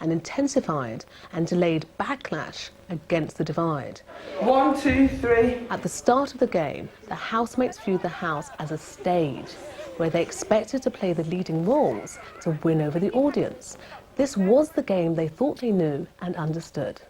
and intensified and delayed backlash against the divide. 1, 2, 3. At the start of the game, the housemates viewed the house as a stage where they expected to play the leading roles to win over the audience. This was the game they thought they knew and understood.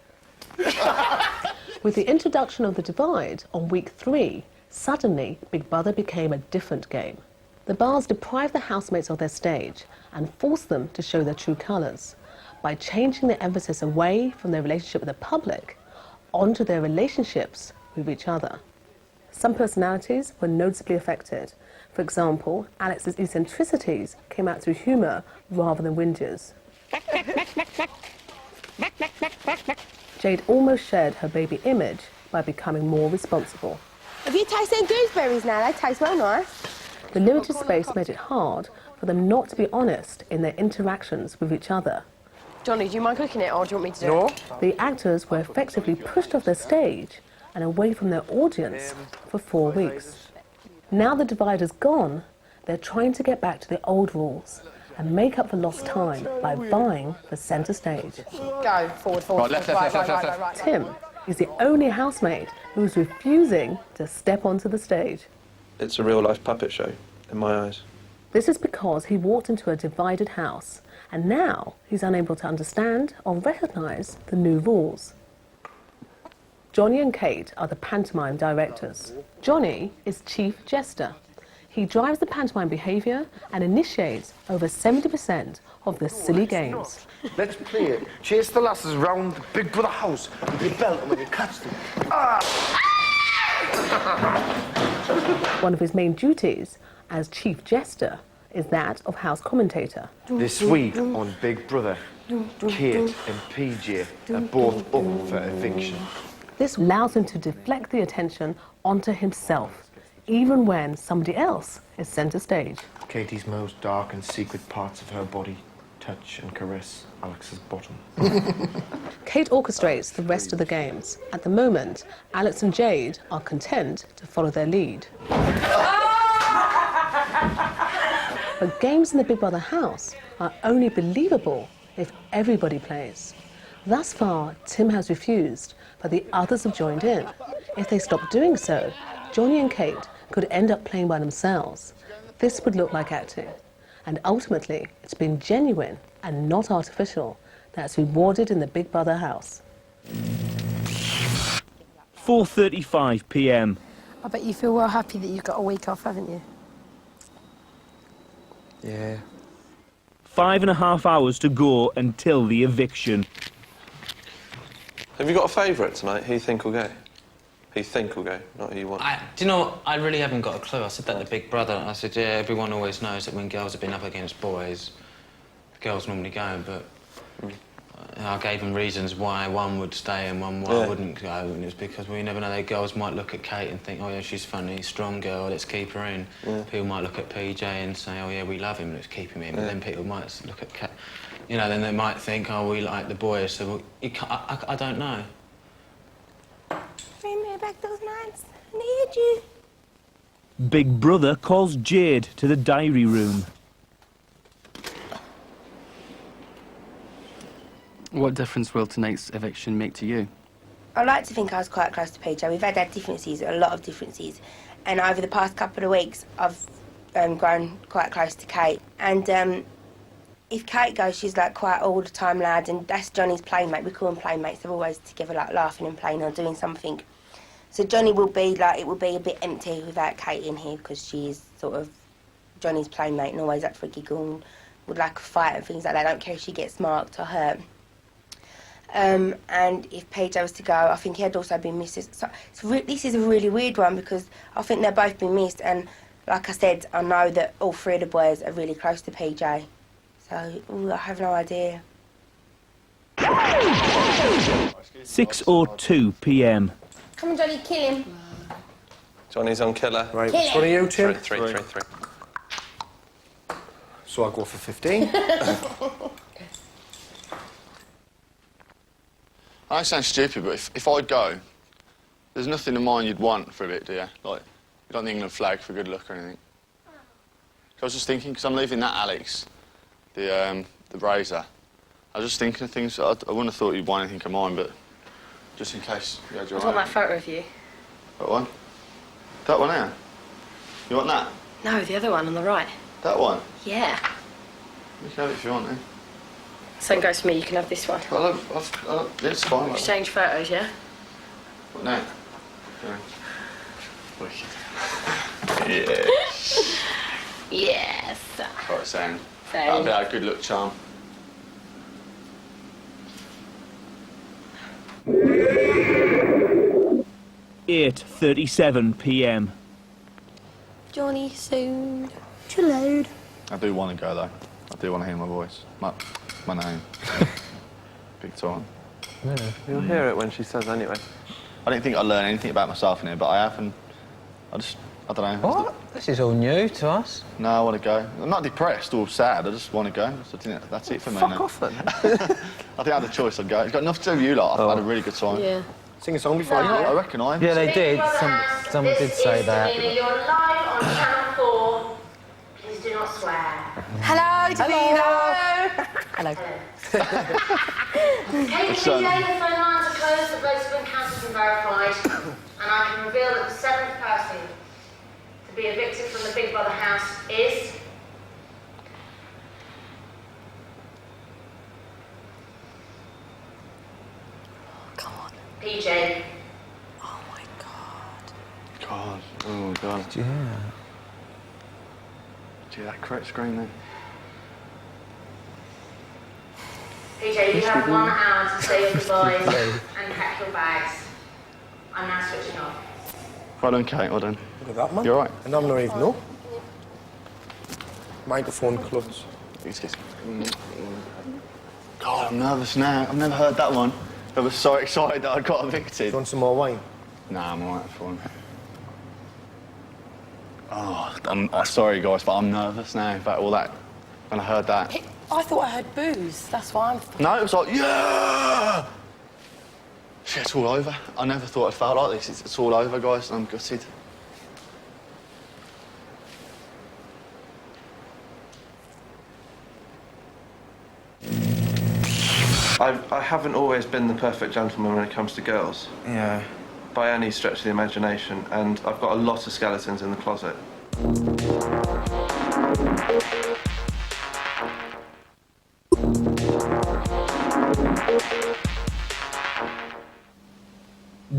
With the introduction of the divide on week 3, suddenly Big Brother became a different game. The bars deprived the housemates of their stage and forced them to show their true colours by changing their emphasis away from their relationship with the public onto their relationships with each other. Some personalities were noticeably affected. For example, Alex's eccentricities came out through humour rather than whinges. Jade almost shared her baby image by becoming more responsible. Have you tasted gooseberries now? They taste well nice. The limited space made it hard for them not to be honest in their interactions with each other. Johnny, do you mind cooking it or do you want me to do it? No. The actors were effectively pushed off their stage and away from their audience for 4 weeks. Now the divide is gone, they're trying to get back to the old rules and make up for lost time by vying for centre stage. Go, forward, forward, right. Tim is the only housemate who is refusing to step onto the stage. It's a real-life puppet show, in my eyes. This is because he walked into a divided house and now he's unable to understand or recognise the new rules. Johnny and Kate are the pantomime directors. Johnny is chief jester. He drives the pantomime behaviour and initiates over 70% of the silly games. Let's play it. Chase the lasses round the Big Brother house with your belt and when you catch them. One of his main duties as chief jester is that of house commentator. This week on Big Brother, Kate and PJ are both up for eviction. This allows him to deflect the attention onto himself, even when somebody else is centre stage. Katie's most dark and secret parts of her body touch and caress Alex's bottom. Kate orchestrates the rest of the games. At the moment, Alex and Jade are content to follow their lead. But games in the Big Brother house are only believable if everybody plays. Thus far, Tim has refused, but the others have joined in. If they stop doing so, Johnny and Kate could end up playing by themselves. This would look like acting. And ultimately, it's been genuine and not artificial that's rewarded in the Big Brother house. 4:35 p.m. I bet you feel well happy that you've got a week off, haven't you? Yeah. 5.5 hours to go until the eviction. Have you got a favourite tonight? Who you think will go? Who you think will go, not who you want. Do you know what? I really haven't got a clue. I said that to Big Brother. I said, yeah, everyone always knows that when girls have been up against boys, the girls normally go, but I gave them reasons why one would stay and one why wouldn't go, and it's because we never know, the girls might look at Kate and think, oh yeah, she's funny, strong girl, let's keep her in. People might look at PJ and say, oh yeah, we love him, let's keep him in, but then people might look at Kate, you know, then they might think, oh, we like the boys, so you can't, I don't know. Bring me back those nights. I need you. Big Brother calls Jade to the diary room. What difference will tonight's eviction make to you? I like to think I was quite close to PJ. We've had our differences, a lot of differences. And over the past couple of weeks, I've grown quite close to Kate. And if Kate goes, she's like quite all the time lad, and that's Johnny's playmate. We call them playmates. They're always together, like laughing and playing or doing something. So Johnny will be like, it will be a bit empty without Kate in here because she is sort of Johnny's playmate and always up for a giggle and would like a fight and things like that. I don't care if she gets marked or hurt. And if PJ was to go, I think he'd also be missed. So this is a really weird one because I think they've both been missed, and like I said, I know that all three of the boys are really close to PJ. So I have no idea. 6:02 p.m. Come on, Johnny, kill him. Johnny's on killer. Right, which one are you, Tim? Three. So I'll go for 15. I sound stupid, but if I'd go, there's nothing in mind you'd want for a bit, do you? Like, you don't the England flag for good luck or anything. So I was just thinking, because I'm leaving that Alex, the Razor, I was just thinking of things. I wouldn't have thought you'd want anything of mine, but just in case you had your I want own. that photo of you. That one? That one there? You want that? No, the other one on the right. That one? Yeah. You can have it if you want, eh? Same goes for me, you can have this one. Yeah, it's fine. Exchange photos, yeah? What now? Yes. Yes. Right, Sam. Same. That'll be our good luck charm. (8:37 p.m). Johnny soon. Chillode. I do want to go though. I do want to hear my voice. My name. Big time. Yeah, you'll hear it when she says anyway. I didn't think I'd learn anything about myself in here, but I have, and I don't know. What? This is all new to us. No, I want to go. I'm not depressed or sad, I just want to go. So that's it for me Fuck now. off then. I think I had a choice, I'd go. It's got nothing to do with you lot. I've had a really good time. Yeah. Sing a song before you I go. reckon I have. Yeah, they did. Someone did say that. You're live on Channel 4. Please do not swear. Hello, Davina. Hello. KPJ, the phone lines are closed, the votes have been counted and verified, and I can reveal that the seventh person to be evicted from the Big Brother house is... Come on. PJ. Oh my God. God. Oh, God. Yeah. Gee, that correct screen then. PJ, you have 1 hour to say your goodbyes and pack your bags. I'm now switching off. Well done, Kate, well done. Look at that, man. You all right? And I'm not even up. Microphone clutch. Excuse me. God, I'm nervous now. I've never heard that one. I was so excited that I got evicted. Do you want some more wine? Nah, I'm alright for one. Oh, I'm sorry, guys, but I'm nervous now about all that. When I heard that. I thought I heard booze. That's why I'm... No, it was like, yeah! Shit, it's all over. I never thought I'd felt like this. It's all over, guys, and I'm gutted. I haven't always been the perfect gentleman when it comes to girls. Yeah. By any stretch of the imagination, and I've got a lot of skeletons in the closet.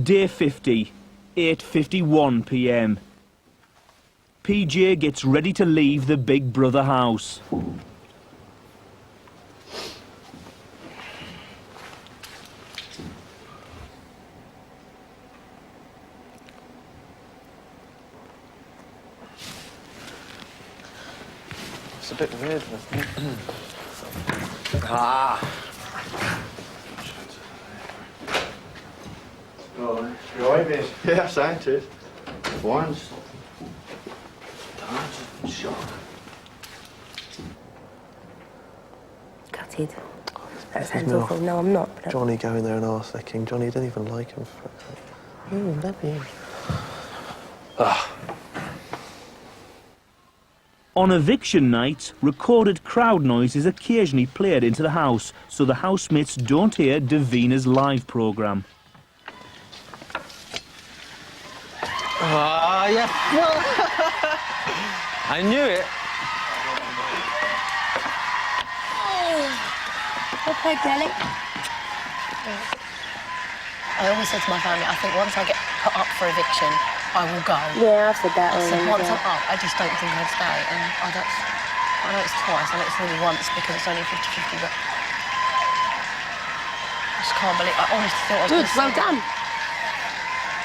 Day 50, 8:51 p.m. PJ gets ready to leave the Big Brother house. It's a bit weird. You alright, mate? Yeah, sound it. One's... Shock. Gutted. That sounds awful. No, I'm not. But Johnny going there and arse-licking. Johnny didn't even like him. Let me in. On eviction night, recorded crowd noise is occasionally played into the house so the housemates don't hear Davina's live programme. Oh, yeah. I knew it. Okay, Kelly. I always said to my family, I think once I get put up for eviction, I will go. Yeah, I've said that I said, already, once yeah. I'm up, I just don't think I'd stay. And I know it's twice, I know it's only once because it's only 50-50, but I just can't believe. I honestly thought I was Good, going to well done.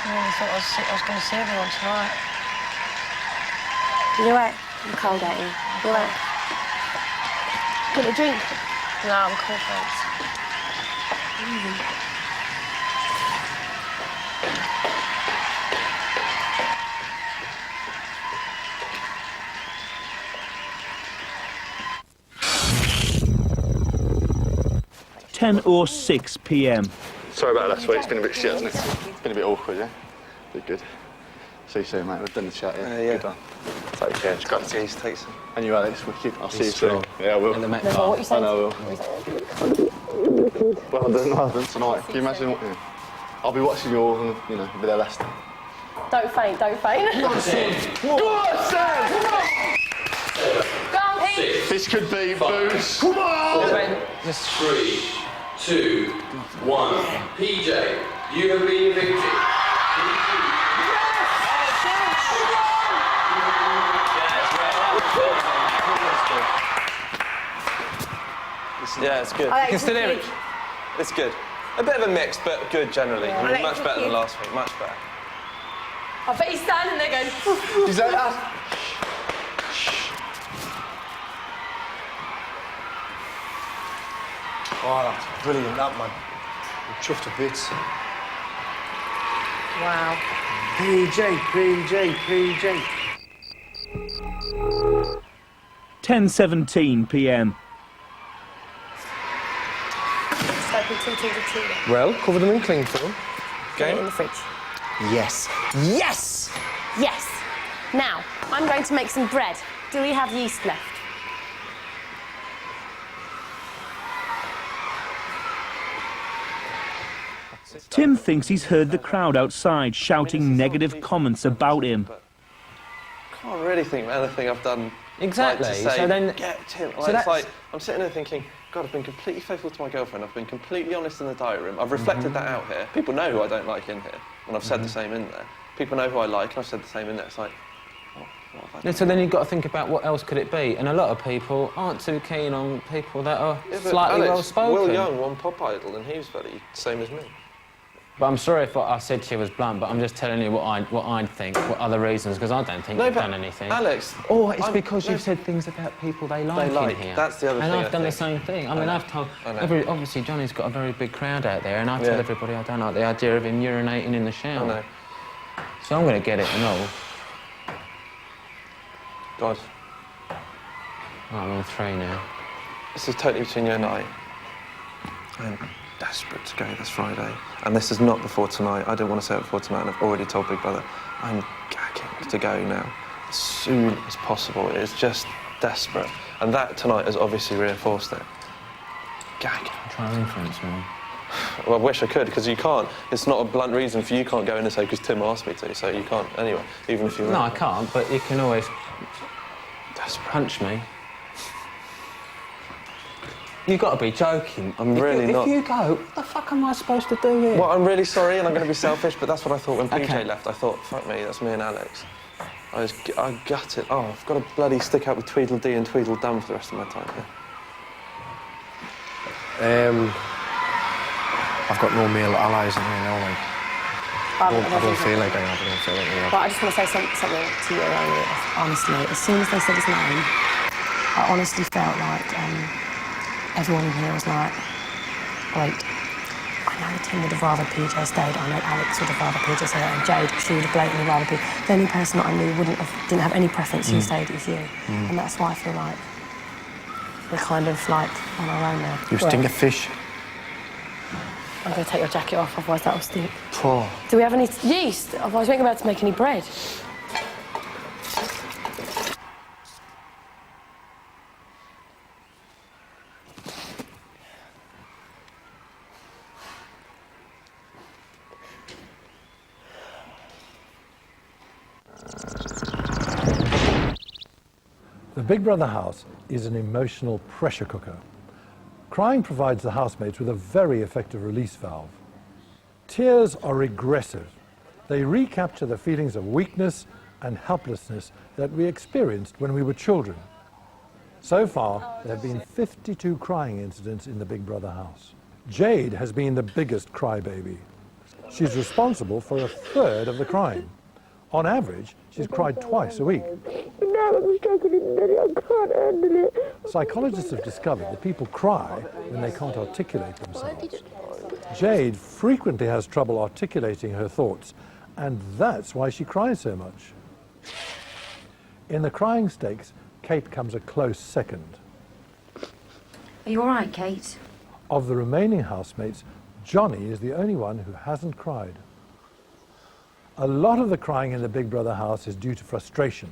I honestly thought I was going to see everyone tonight. You're right. I'm cold, ain't you? You're right. Get a drink. No, I'm cool, thanks. (10:06 p.m). Sorry about last week, it's been a bit shit, hasn't it? It's been a bit awkward, yeah? Bit good. See you soon, mate. We've done the chat, yeah? Yeah. Good one. Take care. Got to take some. And you, Alex, wicked. I'll see you soon. Yeah, I will. In the Met No, Bar. what you I saying? know I will. Well done tonight. Can you imagine what... Yeah. I'll be watching you all and, you know, be there Leicester. Don't faint, don't faint. Go on, Sam! Go on, Pete! This could be booze. Come on! 3, 2, 1. PJ, you have been evicted. Yeah, it's good. You can still hear it. It's good. A bit of a mix, but good generally. Yeah. Much better than last week, much better. I bet he's standing there going... Is that us? Oh, that's brilliant, that man. I'm chuffed to bits. Wow. PJ. 10:17 p.m. Just open 2 tins of tea. Well, cover them in cling film. Get it in the fridge. Yes. Yes! Yes. Now, I'm going to make some bread. Do we have yeast left? Tim thinks he's heard the crowd outside shouting negative comments about him. I can't really think of anything I've done. Exactly. Like, to say, So then, get Tim. so Like, that's it's like I'm sitting there thinking, God, I've been completely faithful to my girlfriend. I've been completely honest in the diary room. I've reflected that out here. People know who I don't like in here, and I've said the same in there. People know who I like, and I've said the same in there. It's like, what have I done? So then you've got to think about what else could it be, and a lot of people aren't too keen on people that are slightly well-spoken. Will Young won Pop Idol, and he was very same as me. But I'm sorry if what I said to you was blunt, but I'm just telling you what I'd think, what other reasons, because I don't think you've done anything. Alex... Or it's because you've said things about people they like in here. That's the other thing, And I've I done the think. same thing. I mean, I've told... Obviously, Johnny's got a very big crowd out there, and I tell Yeah. everybody I don't like the idea of him urinating in the shower. I know. So I'm going to get it and all. God. Oh, I'm on 3 now. This is totally between you and I. I'm desperate to go this Friday. And this is not before tonight. I didn't want to say it before tonight, and I've already told Big Brother. I'm gagging to go now, as soon as possible. It's just desperate. And that tonight has obviously reinforced it. Gagging. Try and influence me. Well, I wish I could, because you can't. It's not a blunt reason for you can't go in and say, because Tim asked me to, so you can't anyway, even if you No, I want. can't, but you can always punch me. You've got to be joking. I'm really not. If you go, what the fuck am I supposed to do here? Well, I'm really sorry, and I'm going to be selfish, but that's what I thought when PJ left. I thought, fuck me, that's me and Alex. I gutted. Oh, I've got to bloody stick out with Tweedledee and Tweedledum for the rest of my time here. I've got no male allies in here now, like. I don't feel like I have. I don't feel like I have. But I just want to say something to you, Amy. Honestly, as soon as they said his name, I honestly felt like everyone in here was like, great. I know Tim would have rather PJ stayed. I know Alex would have rather PJ stayed, and Jade, she would have blatantly rather PJ. The only person that I knew didn't have any preference who stayed was you, and that's why I feel like we're kind of like on our own now. You stink of fish. I'm going to take your jacket off, otherwise that'll stink. Poor. Do we have any yeast? Otherwise we ain't about to make any bread. The Big Brother house is an emotional pressure cooker. Crying provides the housemates with a very effective release valve. Tears are regressive. They recapture the feelings of weakness and helplessness that we experienced when we were children. So far, there have been 52 crying incidents in the Big Brother house. Jade has been the biggest crybaby. She's responsible for a third of the crying. On average, she's cried twice a week. Psychologists have discovered that people cry when they can't articulate themselves. Jade frequently has trouble articulating her thoughts, and that's why she cries so much. In the crying stakes, Kate comes a close second. Are you all right, Kate? Of the remaining housemates, Johnny is the only one who hasn't cried. A lot of the crying in the Big Brother house is due to frustration.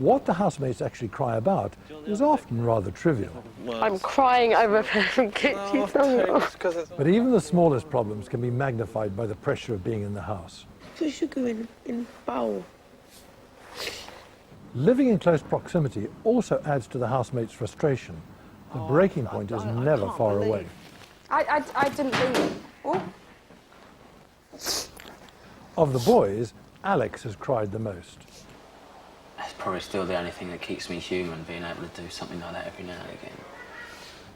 What the housemates actually cry about is often rather trivial. I'm crying over a pair of kitchen tongues. But even the smallest problems can be magnified by the pressure of being in the house. Put sugar in bowl. Living in close proximity also adds to the housemates' frustration. The breaking point is never far away. I didn't think... Oh. Of the boys, Alex has cried the most. That's probably still the only thing that keeps me human, being able to do something like that every now and again.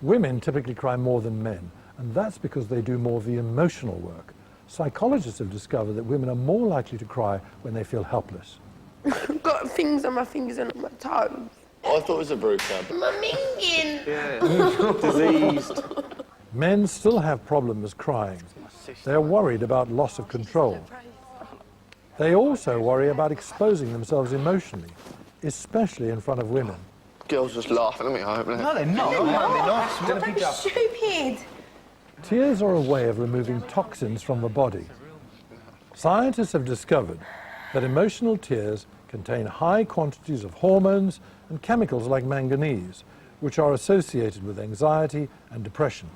Women typically cry more than men, and that's because they do more of the emotional work. Psychologists have discovered that women are more likely to cry when they feel helpless. I've got things on my fingers and on my toes. I thought it was a bruiser. My minging. Yeah. Diseased. Men still have problems crying. They're worried about loss of control. They also worry about exposing themselves emotionally, especially in front of women. Girls just laughing at me, I hope. No, they're not. No, they're not. Don't be stupid. Tears are a way of removing toxins from the body. Scientists have discovered that emotional tears contain high quantities of hormones and chemicals like manganese, which are associated with anxiety and depression.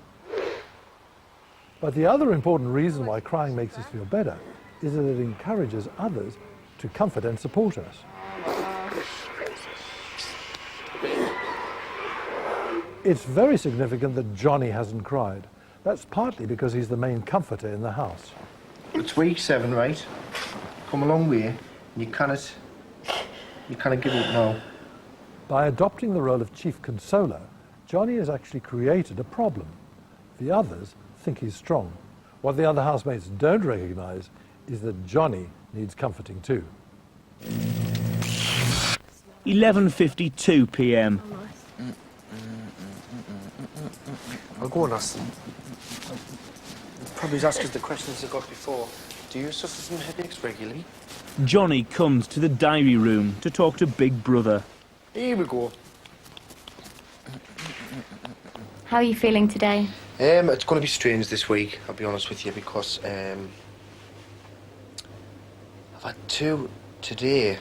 But the other important reason why crying makes us feel better is that it encourages others to comfort and support us. It's very significant that Johnny hasn't cried. That's partly because he's the main comforter in the house. It's week 7, right? Come a long way. You cannot give up now. By adopting the role of chief consoler, Johnny has actually created a problem. The others think he's strong. What the other housemates don't recognise is that Johnny needs comforting too. 11:52 p.m. I'll go and ask them. Probably ask us the questions they got before. Do you suffer from headaches regularly? Johnny comes to the diary room to talk to Big Brother. Here we go. How are you feeling today? It's going to be strange this week, I'll be honest with you, because I've had 2 today. I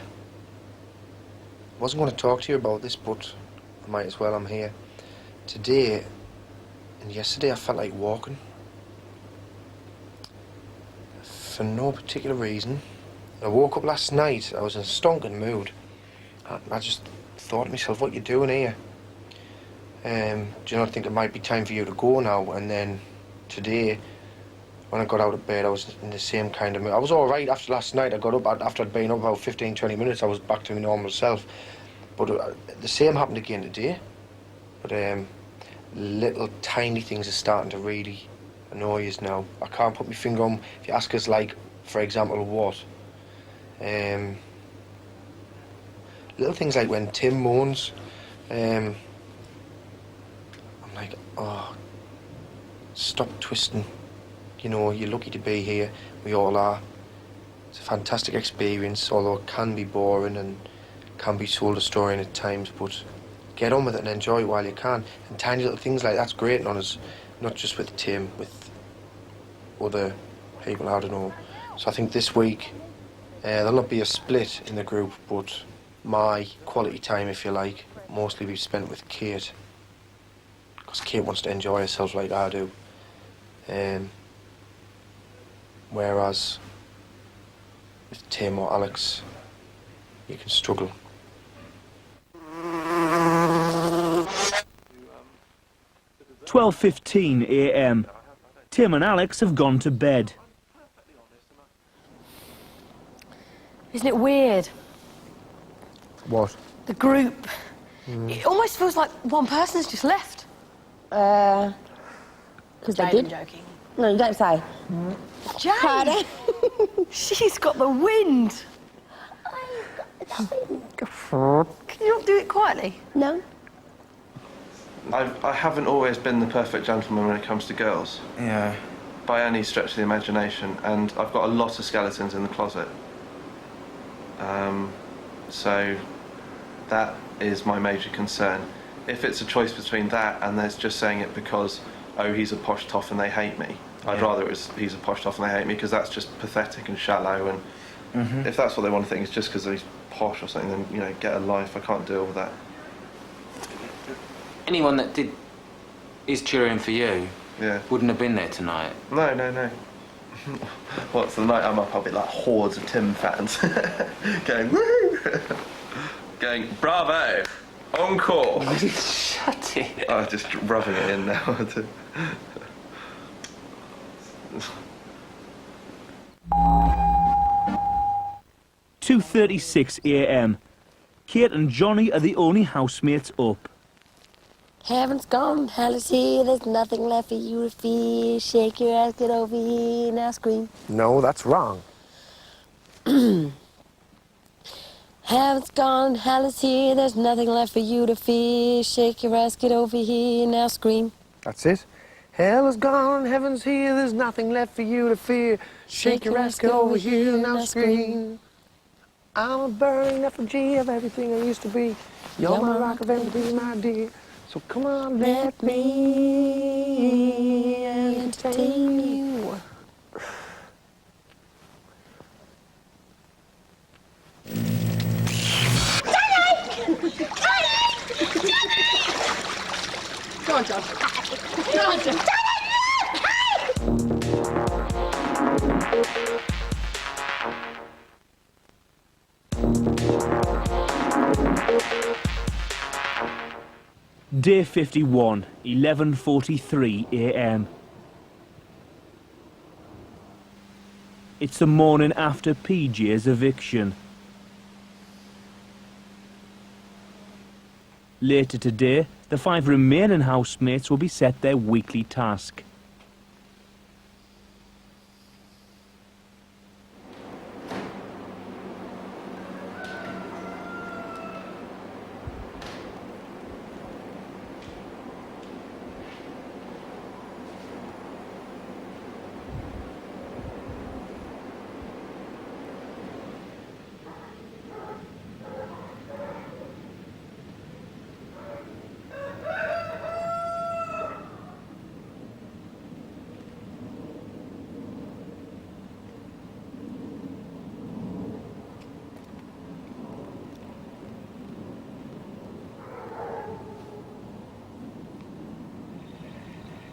wasn't going to talk to you about this, but I might as well, I'm here. Today and yesterday I felt like walking. For no particular reason. I woke up last night, I was in a stonking mood. I just thought to myself, what are you doing here? Do you not think it might be time for you to go now? And then today, when I got out of bed, I was in the same kind of mood. I was all right after last night. I got up, after I'd been up about 15, 20 minutes, I was back to my normal self. But the same happened again today. But little tiny things are starting to really annoy us now. I can't put my finger on, if you ask us, like, for example, what? Little things like when Tim moans, I'm like, oh, stop twisting. You know, you're lucky to be here. We all are. It's a fantastic experience, although it can be boring and can be soul-destroying at times, but get on with it and enjoy it while you can. And tiny little things like that's great on us, not just with Tim, with other people, I don't know. So I think this week, there'll not be a split in the group, but my quality time, if you like, mostly be spent with Kate. Because Kate wants to enjoy herself like I do. Whereas with Tim or Alex, you can struggle. "12:15 a.m. Tim and Alex have gone to bed. Isn't it weird? What? The group. It almost feels like one person's just left. Because they did. I'm joking. No, you don't say. Jane! Pardon? She's got the wind. Can you not do it quietly? No. I haven't always been the perfect gentleman when it comes to girls. Yeah. By any stretch of the imagination, and I've got a lot of skeletons in the closet. So that is my major concern. If it's a choice between that and there's just saying it because, oh, he's a posh toff and they hate me, I'd rather he's a posh toff and they hate me, because that's just pathetic and shallow, and If that's what they want to think, it's just because he's posh or something, then, you know, get a life. I can't deal with that. Anyone that is cheering for you wouldn't have been there tonight. No, no, no. What's the night I'm up, I'll be like hordes of Tim fans going, woo! Going, bravo! Encore! Shut it. Oh, just rubbing it in now. 2:36 a.m. Kate and Johnny are the only housemates up. Heaven's gone, hell is here, there's nothing left for you to fear. Shake your ass, get over here, now scream. No, that's wrong. Heaven's gone, hell is here, there's nothing left for you to fear. Shake your ass, get over here, now scream. That's it. Hell is gone, heaven's here, there's nothing left for you to fear. Shake your ass, get over here, now scream. I'm a burning effigy of everything I used to be. You're my rock of empathy, my dear. So come on, let me entertain you. Go on, John. Go on, John. Day 51, 11:43 a.m. It's the morning after PJ's eviction. Later today, the 5 remaining housemates will be set their weekly task.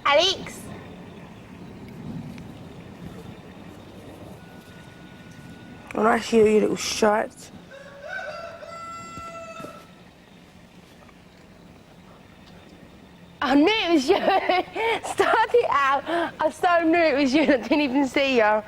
Alex! When I hear you little shite. I knew it was you! Started out, I so knew it was you and I didn't even see you.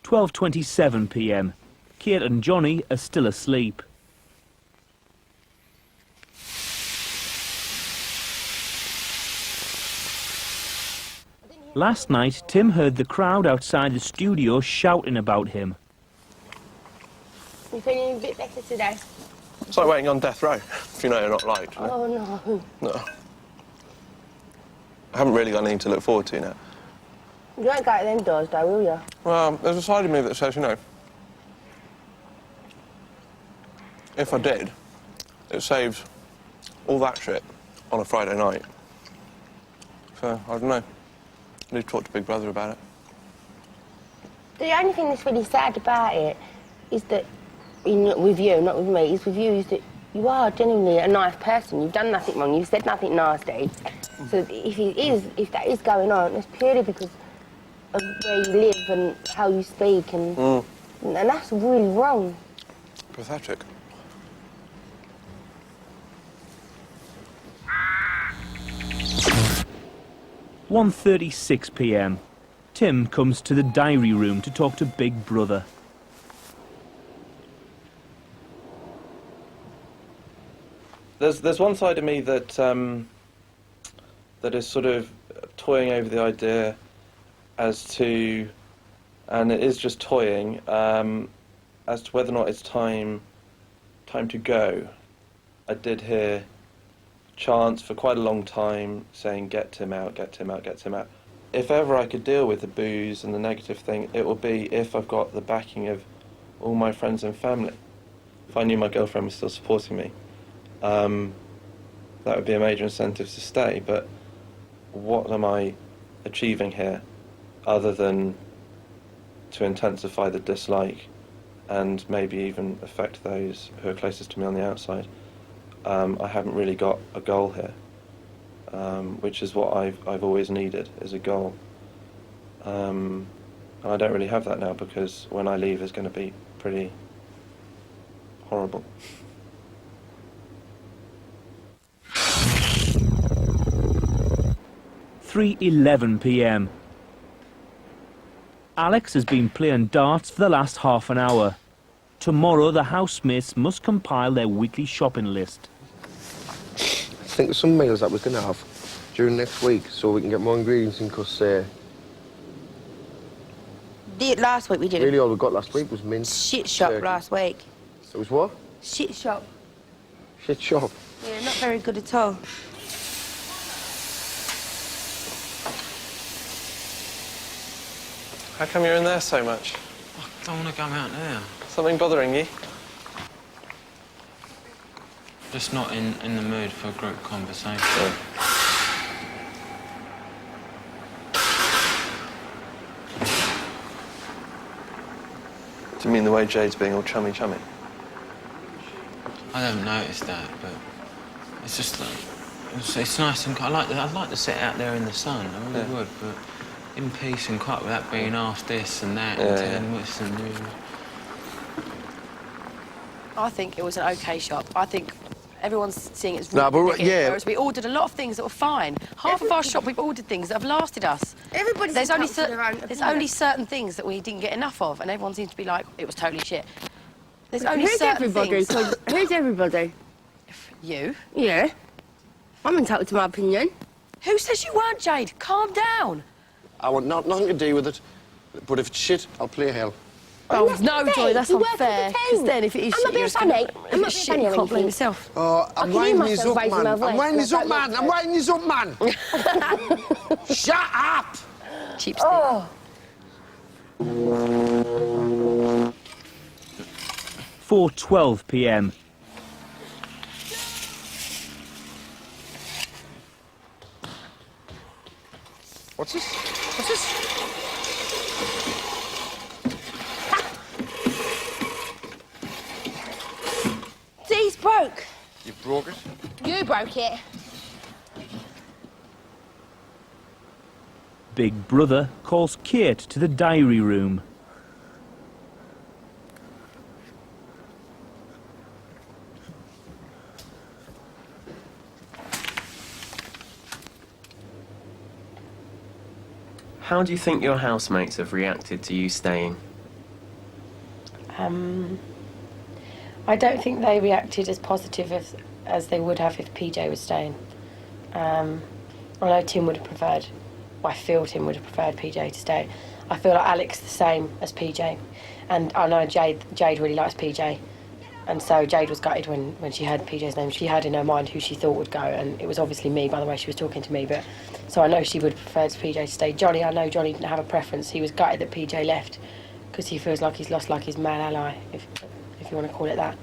12:27 p.m. Kate and Johnny are still asleep. Last night, Tim heard the crowd outside the studio shouting about him. You feeling a bit better today? It's like waiting on death row, if you know you're not liked. You know? Oh no. No. I haven't really got anything to look forward to now. You won't go out them doors though, will you? Well, there's a side of me that says, you know, if I did, it saves all that shit on a Friday night. So, I don't know. I need to talk to Big Brother about it. The only thing that's really sad about it is that, with you, not with me, is with you, is that you are genuinely a nice person. You've done nothing wrong, you've said nothing nasty. So if that is going on, it's purely because of where you live and how you speak, and that's really wrong. Pathetic. – 1:36 p.m. Tim comes to the diary room to talk to Big Brother. There's one side of me that that is sort of toying over the idea as to, and it is just toying, as to whether or not it's time to go. I did hear chants for quite a long time saying, get Tim out, get Tim out, get Tim out. If ever I could deal with the booze and the negative thing, it would be if I've got the backing of all my friends and family. If I knew my girlfriend was still supporting me. that would be a major incentive to stay, but what am I achieving here other than to intensify the dislike and maybe even affect those who are closest to me on the outside? I haven't really got a goal here, which is what I've always needed, is a goal. And I don't really have that now, because when I leave it's going to be pretty horrible. 3:11 p.m. Alex has been playing darts for the last half an hour. Tomorrow the housemates must compile their weekly shopping list. Think of some meals that we can have during next week so we can get more ingredients in, because Last week we did really all we got last week was mint. shit shop turkey. last week. It was what? Shit shop. Shit shop. Yeah, not very good at all. How come you're in there so much? I don't want to go out there. Something bothering you? Just not in the mood for a group conversation. Do you mean the way Jade's being all chummy-chummy? I haven't noticed that, but it's just like it's nice and I'd like to sit out there in the sun. I really would, but in peace and quiet without being asked this and that and telling this and this. I think it was an okay shop. I think everyone's seeing it's No, really but yeah. whereas we ordered a lot of things that were fine. Half of our shop we've ordered things that have lasted us. Everybody's There's entitled only certain things that we didn't get enough of, and everyone seems to be like, it was totally shit. There's only Who's certain everybody? things. Who's everybody? You? Yeah. I'm entitled to my opinion. Who says you weren't, Jade? Calm down. I want nothing to do with it, but if it's shit, I'll play hell. Oh, no, Joy, that's You work unfair. with the Because team. then if it is I'm not shit, being you're just funny. gonna- I'm if not it's being shit, funny you or can't blame anything. yourself. Oh, I I'm can hear winding this myself up, raising man. my I'm voice, winding this and I up, don't man. I'm winding this up, man. Shut up! Cheap Oh. 4:12 p.m. What's this? What's this? D's broke. You broke it? You broke it. Big Brother calls Kate to the diary room. How do you think your housemates have reacted to you staying? I don't think they reacted as positive as they would have if PJ was staying. I know Tim would have preferred, I feel Tim would have preferred PJ to stay. I feel like Alex the same as PJ. And I know Jade really likes PJ. And so Jade was gutted when she heard PJ's name. She had in her mind who she thought would go, and it was obviously me by the way she was talking to me. But so I know she would have preferred PJ to stay. Johnny, I know Johnny didn't have a preference. He was gutted that PJ left because he feels like he's lost like his male ally, if you want to call it that.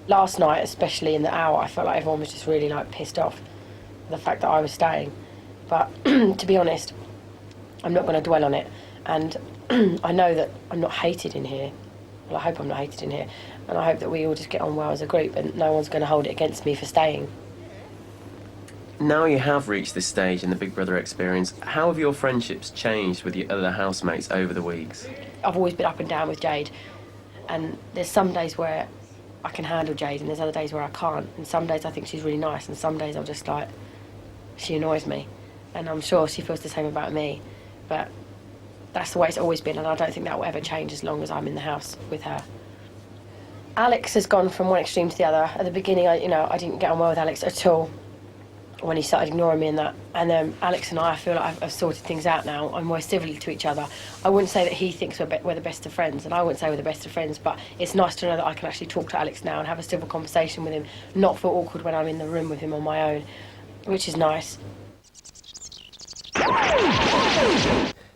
Last night, especially in the hour, I felt like everyone was just really like pissed off with the fact that I was staying. But to be honest, I'm not going to dwell on it. And I know that I'm not hated in here. Well, I hope I'm not hated in here. And I hope that we all just get on well as a group and no one's going to hold it against me for staying. Now you have reached this stage in the Big Brother experience, how have your friendships changed with your other housemates over the weeks? I've always been up and down with Jade. And there's some days where I can handle Jade and there's other days where I can't. And some days I think she's really nice and some days I'm just like, she annoys me. And I'm sure she feels the same about me. But that's the way it's always been, and I don't think that will ever change as long as I'm in the house with her. Alex has gone from one extreme to the other. At the beginning, I didn't get on well with Alex at all when he started ignoring me and that. And Alex and I feel like I've sorted things out now, and we're civil to each other. I wouldn't say that he thinks we're the best of friends, and I wouldn't say we're the best of friends, but it's nice to know that I can actually talk to Alex now and have a civil conversation with him, not feel awkward when I'm in the room with him on my own, which is nice.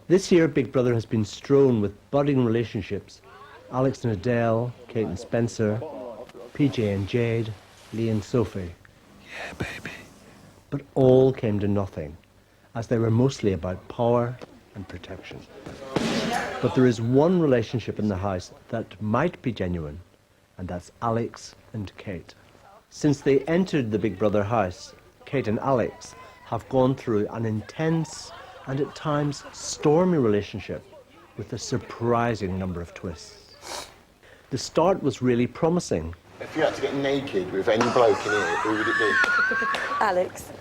This year, Big Brother has been strewn with budding relationships. Alex and Adele, Kate and Spencer, PJ and Jade, Lee and Sophie. Yeah, baby. But all came to nothing, as they were mostly about power and protection. But there is one relationship in the house that might be genuine, and that's Alex and Kate. Since they entered the Big Brother house, Kate and Alex have gone through an intense and at times stormy relationship with a surprising number of twists. The start was really promising. If you had to get naked with any bloke in here, who would it be? Alex.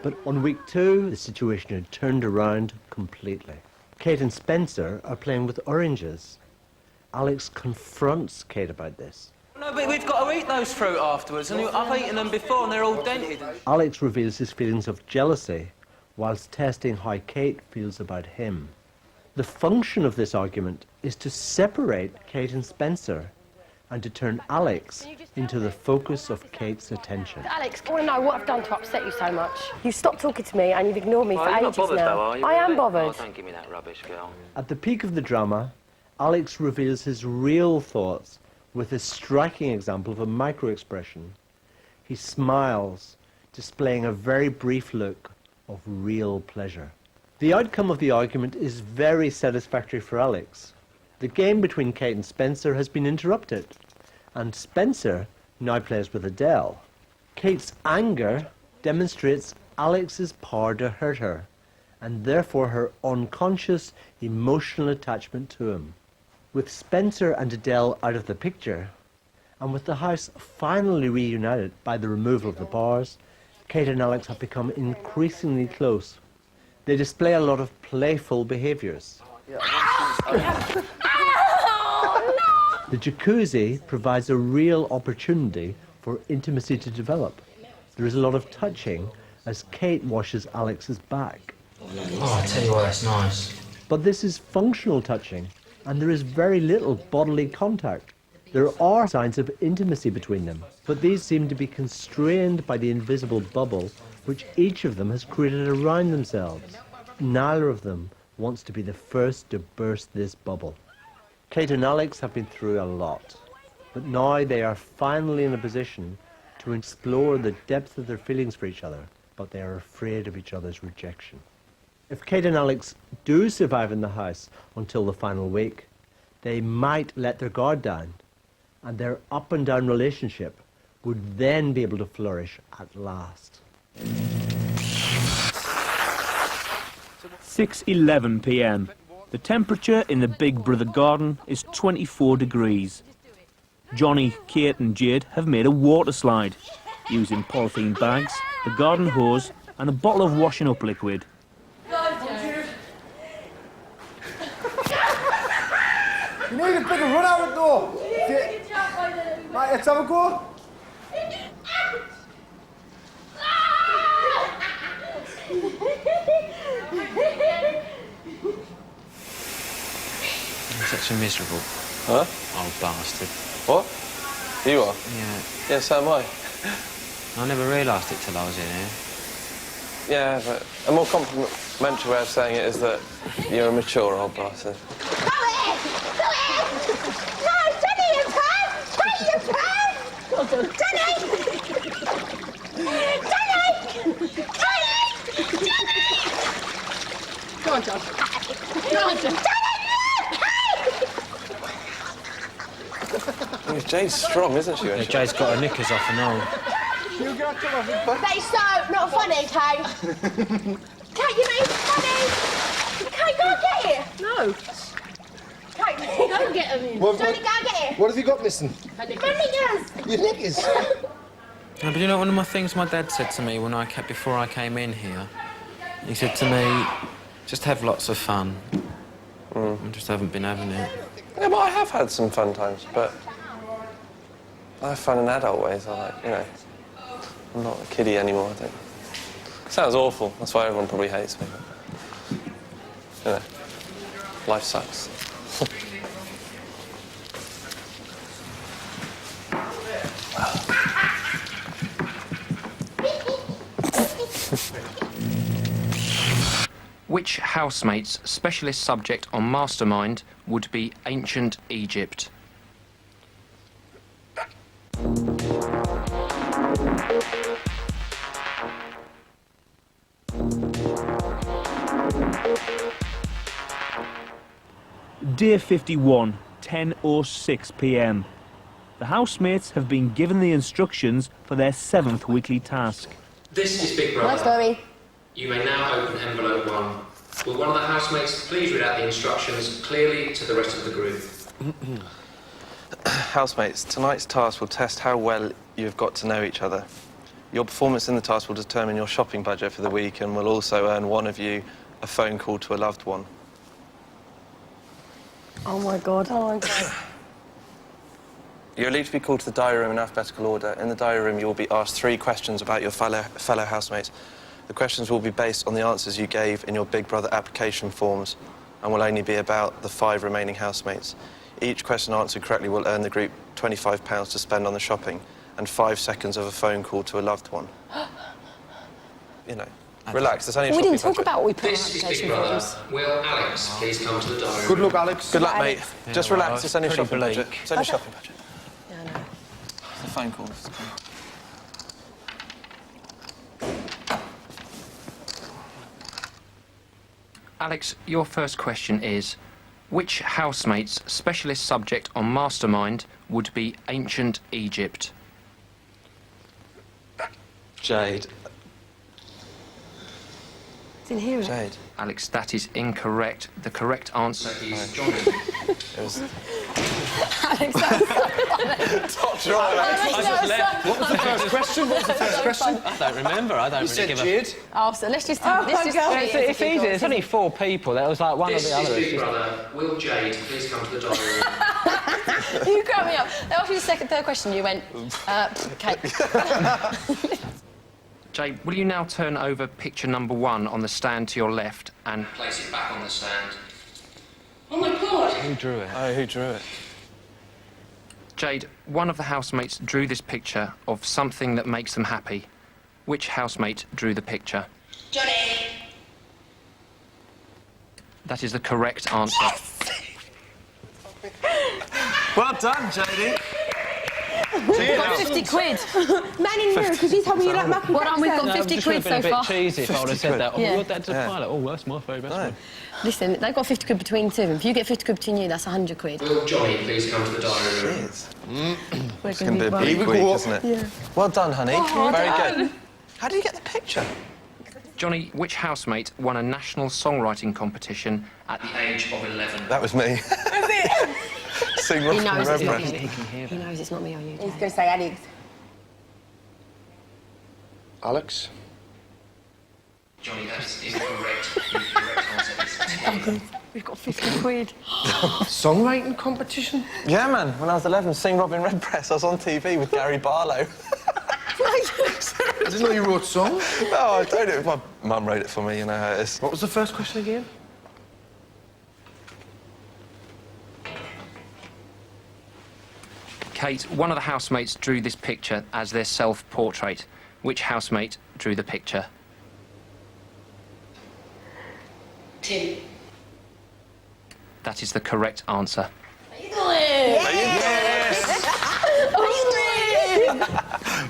But on week 2, the situation had turned around completely. Kate and Spencer are playing with oranges. Alex confronts Kate about this. No, but we've got to eat those fruit afterwards, and I've eaten them before and they're all dented. Alex reveals his feelings of jealousy whilst testing how Kate feels about him. The function of this argument is to separate Kate and Spencer and to turn Alex into the focus of Kate's attention. Alex, I want to know what I've done to upset you so much. You've stopped talking to me and you've ignored me for you're ages not bothered, now. though, are you, I am really? bothered. Oh, don't give me that rubbish, girl. At the peak of the drama, Alex reveals his real thoughts with a striking example of a micro-expression. He smiles, displaying a very brief look of real pleasure. The outcome of the argument is very satisfactory for Alex. The game between Kate and Spencer has been interrupted, and Spencer now plays with Adele. Kate's anger demonstrates Alex's power to hurt her, and therefore her unconscious emotional attachment to him. With Spencer and Adele out of the picture, and with the house finally reunited by the removal of the bars, Kate and Alex have become increasingly close. They display a lot of playful behaviours. The jacuzzi provides a real opportunity for intimacy to develop. There is a lot of touching as Kate washes Alex's back. Oh, I tell you what, that's nice. But this is functional touching, and there is very little bodily contact. There are signs of intimacy between them, but these seem to be constrained by the invisible bubble which each of them has created around themselves. Neither of them wants to be the first to burst this bubble. Kate and Alex have been through a lot, but now they are finally in a position to explore the depth of their feelings for each other, but they are afraid of each other's rejection. If Kate and Alex do survive in the house until the final week, they might let their guard down, and their up and down relationship would then be able to flourish at last. 6:11 p.m. The temperature in the Big Brother garden is 24 degrees. Johnny, Kate and Jade have made a water slide using polythene bags, the garden hose and a bottle of washing up liquid. You need a bigger run out though. Right, let's have a go. I'm such a miserable old bastard. What? You are? Yeah. Yeah, so am I. I never realised it till I was in here. Yeah, but a more complimentary way of saying it is that you're a mature old bastard. Go on, John. Go on, John. Jade's strong, isn't she? Yeah, Jade's got her knickers off and all. That is so not funny, Kate. Kate, you know it's funny. Kate, go and get it. No. Kate, go and get them. Johnny, go and get it. What have you got missing? My knickers. Your knickers? No, but you know, one of my things my dad said to me before I came in here, he said to me, just have lots of fun. I just haven't been having it. Yeah, but I have had some fun times, but I have fun in adult ways. I'm not a kiddie anymore, I think. Sounds awful. That's why everyone probably hates me. But, life sucks. Which housemate's specialist subject on Mastermind would be ancient Egypt? Day 51, 10:06 p.m. The housemates have been given the instructions for their 7th weekly task. This is Big Brother. Nice, Chloe. You may now open envelope 1. Will one of the housemates please read out the instructions clearly to the rest of the group? Housemates, tonight's task will test how well you've got to know each other. Your performance in the task will determine your shopping budget for the week and will also earn one of you a phone call to a loved one. Oh my God. Oh my God. You're to be called to the diary room in alphabetical order. In the diary room, you will be asked 3 questions about your fellow housemates. The questions will be based on the answers you gave in your Big Brother application forms and will only be about the 5 remaining housemates. Each question answered correctly will earn the group £25 to spend on the shopping and 5 seconds of a phone call to a loved one. You know, relax, there's only a We shopping didn't talk budget. about what we put in This is Big application Brother. forms. Will Alex please come to the diary room? Good luck, Alex. Good luck, mate. Yeah, Just well, relax, it's only a pretty shopping bleak. budget. It's only a Okay. shopping budget. Yeah, I know. It's a phone call. Alex, your first question is, which housemate's specialist subject on Mastermind would be ancient Egypt? Jade. Didn't hear it. Jade. Alex, that is incorrect. The correct answer is Johnny. It was... Alex, that was so funny. Top drawer. Alex, that was so What was the first question? What was the first question? I don't remember. I don't You really said give a... Jade. Oh, so let's just... Oh, let's just my God. treat it as It's a easy. giggle. There's only 4 people. That was like one This or the is other. Big It's just- Brother. Will Jade please come to the diary room? You got me up. They asked you the third question. You went, okay. Jade, will you now turn over picture number 1 on the stand to your left and place it back on the stand? Oh my God! Who drew it? Oh, who drew it? Jade, one of the housemates drew this picture of something that makes them happy. Which housemate drew the picture? Johnny! That is the correct answer. Well done, Jodie. We've got 50 quid. Man in the mirror, because you told me you like mac and Well done, we've got No, 50 just quid would have so been a far. bit cheesy if I would have said that. Oh, Yeah. your dad's a Yeah. pilot. Oh, that's my very best one. Listen, they've got 50 quid between 2 of them. If you get 50 quid between you, that's 100 quid. Will Johnny please come to the diary room? We're It's going to be a well. big Here we week, go. isn't it? Yeah. Well done, honey. Oh, Very done. good. How did you get the picture? Johnny, which housemate won a national songwriting competition at the age of 11? That was me. Sing He Rock and knows it's not Reverend. me. He knows it's not me or you. He's going to say Alex. Alex. Johnny, that is incorrect. The correct answer is 10. We've got 50 quid. Songwriting competition? Yeah, man. When I was 11, Sing Robin Redbreast, I was on TV with Gary Barlow. I didn't know you wrote songs. No, I don't know. My mum wrote it for me, you know how it is. What was the first question again? Kate, one of the housemates drew this picture as their self-portrait. Which housemate drew the picture? Tim. That is the correct answer.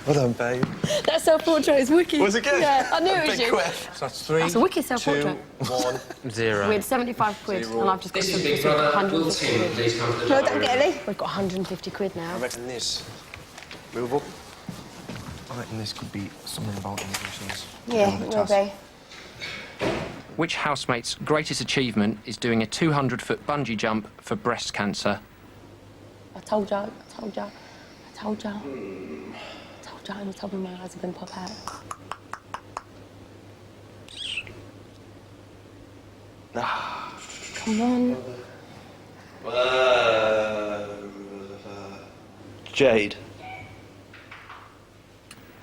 Well done, babe. That self-portrait is wicked. Was it good? Yeah, I knew it was Big you. quiff. So that's 3, That's a wicked self-portrait. 1. 0. We had 75 quid, and I've just got This is 50 Big quid. Brother. Will 150 Tim quid. please come to the No, diary don't room? get Ellie. We've got 150 quid now. I reckon this. Move up. I reckon this could be something about musicians. Yeah, it will be. Which housemate's greatest achievement is doing a 200-foot bungee jump for breast cancer? I told you, I told you, I told you. I told you, and you told me my eyes are going to pop out. Come on. Jade.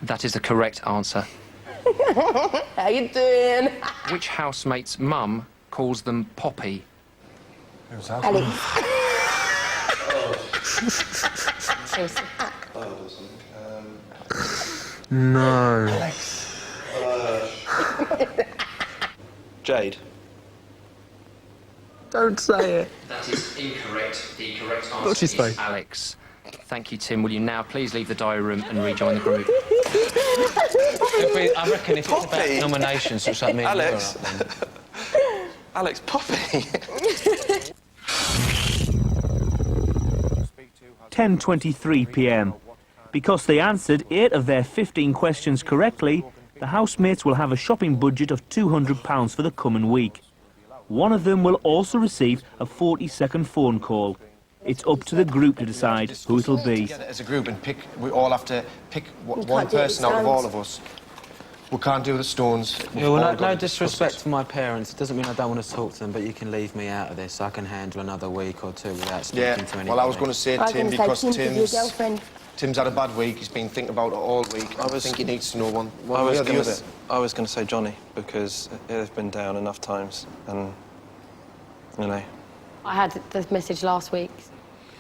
That is the correct answer. How you doing? Which housemate's mum calls them Poppy? Who's that? Alex. Seriously. No. Jade. Don't say it. That is incorrect. The correct What's answer his face? is Alex. Thank you, Tim. Will you now please leave the diary room and rejoin the group? I reckon if it's about nominations or something... Alex. Alex, Poppy. 10:23 p.m. Because they answered 8 of their 15 questions correctly, the housemates will have a shopping budget of £200 for the coming week. One of them will also receive a 40-second phone call. It's up to the group to decide who it'll be. Together as a group and pick. We all have to pick one can't do person the out of all stones. of us. We can't do the stones. We've Yeah, well, all no got to disrespect discuss to my parents. It doesn't mean I don't want to talk to them, but you can leave me out of this. I can handle another week or two without it. speaking Yeah, to anybody. well, I was going to say I was Tim, gonna say because Tim could be your girlfriend. Tim's had a bad week. He's been thinking about it all week. I think he needs to know one I way was or the other. going to say Johnny, because it's been down enough times, and, you know... I had the message last week.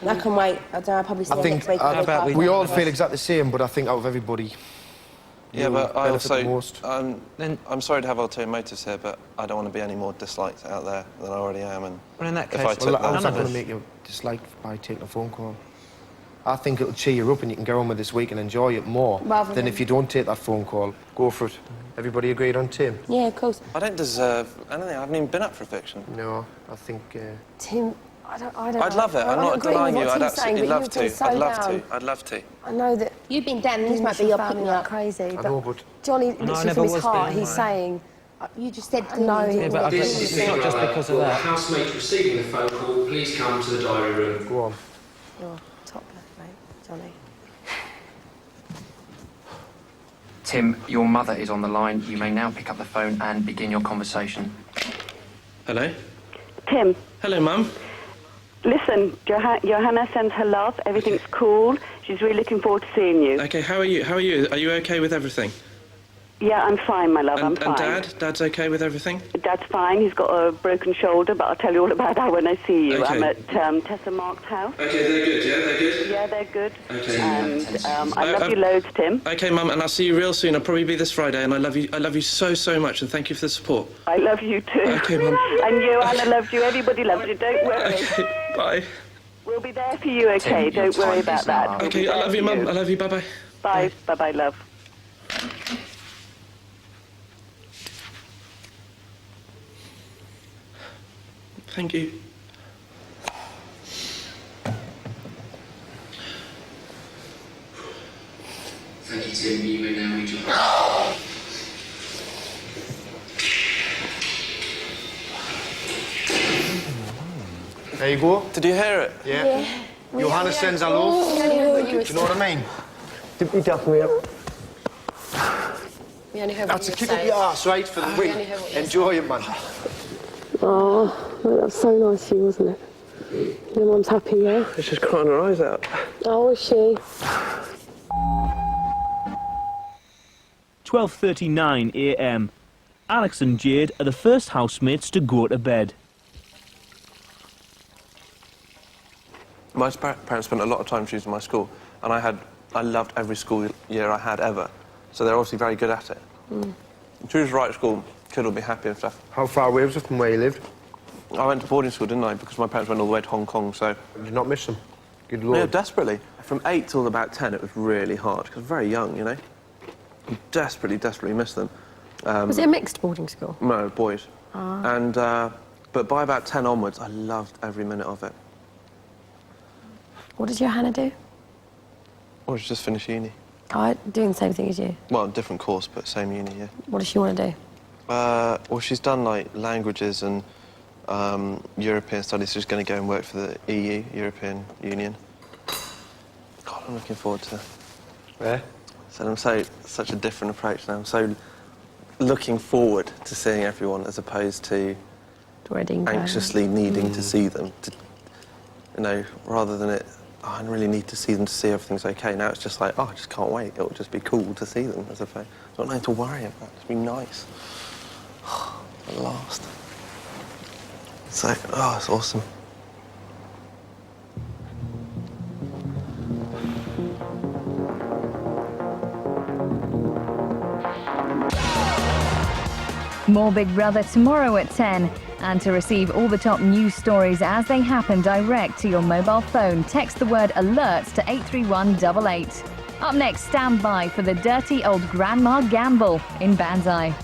I can wait. I don't know, I'll probably see I you think next week. we all feel exactly the same, but I think out of everybody, Yeah, you but I benefit the also... most. I'm sorry to have ulterior motives here, but I don't want to be any more disliked out there than I already am, and... Well, in that if case, I took How's that that... going to make you dislike by taking a phone call? I think it'll cheer you up and you can go on with this week and enjoy it more Rather than than- if you don't take that phone call. Go for it. Everybody agreed on Tim? Yeah, of course. I don't deserve anything. I haven't even been up for eviction. No, I think... Tim, I don't I'd love it. I'm not denying you. I'd absolutely love to. I'd love to. I'd love to. I know that you've been down and this might be your picking up crazy. I know, but... Johnny, I literally never from his was heart, being he's right. saying, you just said no. Yeah, but it's not just because of Will the that. housemate receiving the phone call please come to the diary room? Go on. You're top left, mate, Johnny. Tim, your mother is on the line. You may now pick up the phone and begin your conversation. Hello? Tim, Hello, Mum. listen, Johanna sends her love. Everything's cool. She's really looking forward to seeing you. Okay, how are you? How are you? Are you okay with everything? Yeah, I'm fine, my love, I'm fine. And Dad? Dad's okay with everything? Dad's fine. He's got a broken shoulder, but I'll tell you all about that when I see you. Okay. I'm at Tessa Mark's house. Okay, they're good, yeah? They're good? Yeah, they're good. Okay. And I love you loads, Tim. Okay, Mum, and I'll see you real soon. I'll probably be this Friday, and I love you so, so much, and thank you for the support. I love you too. Okay, Mum. And Johanna loves you. Everybody loves you. Don't worry. Okay, bye. We'll be there for you, okay? Tim, your Don't worry time about is now that. up. We'll be Okay, I there love you, for Mum. I love you. Bye-bye. Bye. Bye-bye, love. Thank you. Thank you, Tim. You may now rejoin. There you go. Did you hear it? Yeah. Johanna sends her love. Do you know what I mean? Did he duck me up? We only heard That's a what you kick were up your saying. arse, right, for the We week. only heard what you were Enjoy it, man. Oh, that was so nice of you, wasn't it? Your mum's happy, yeah? She's just crying her eyes out. Oh, is she? 12:39 a.m. Alex and Jade are the first housemates to go to bed. My parents spent a lot of time choosing my school, and I loved every school year I had ever. So they're obviously very good at it. Choose the right school, kid will be happy and stuff. How far away was it from where you lived? I went to boarding school, didn't I? Because my parents went all the way to Hong Kong, so... Did you not miss them? Good lord. Yeah, desperately. From 8 till about 10, it was really hard, because I was very young, you know? I desperately, desperately missed them. Was it a mixed boarding school? No, boys. Ah. And, but by about 10 onwards, I loved every minute of it. What did Johanna do? Or just finish uni. Doing the same thing as you. Well, different course, but same uni, yeah. What does she want to do? Well, she's done, like, languages and European studies. She's going to go and work for the EU, European Union. God, I'm looking forward to... Yeah? So I'm such a different approach now. I'm so looking forward to seeing everyone as opposed to anxiously needing to see them. You know, rather than it, oh, I really need to see them to see everything's okay. Now it's just like, oh, I just can't wait. It'll just be cool to see them as opposed. Not nothing to worry about. Just be nice. At last. So, oh, it's awesome. More Big Brother tomorrow at 10. And to receive all the top news stories as they happen direct to your mobile phone, text the word alerts to 83188. Up next, stand by for the dirty old Grandma Gamble in Banzai.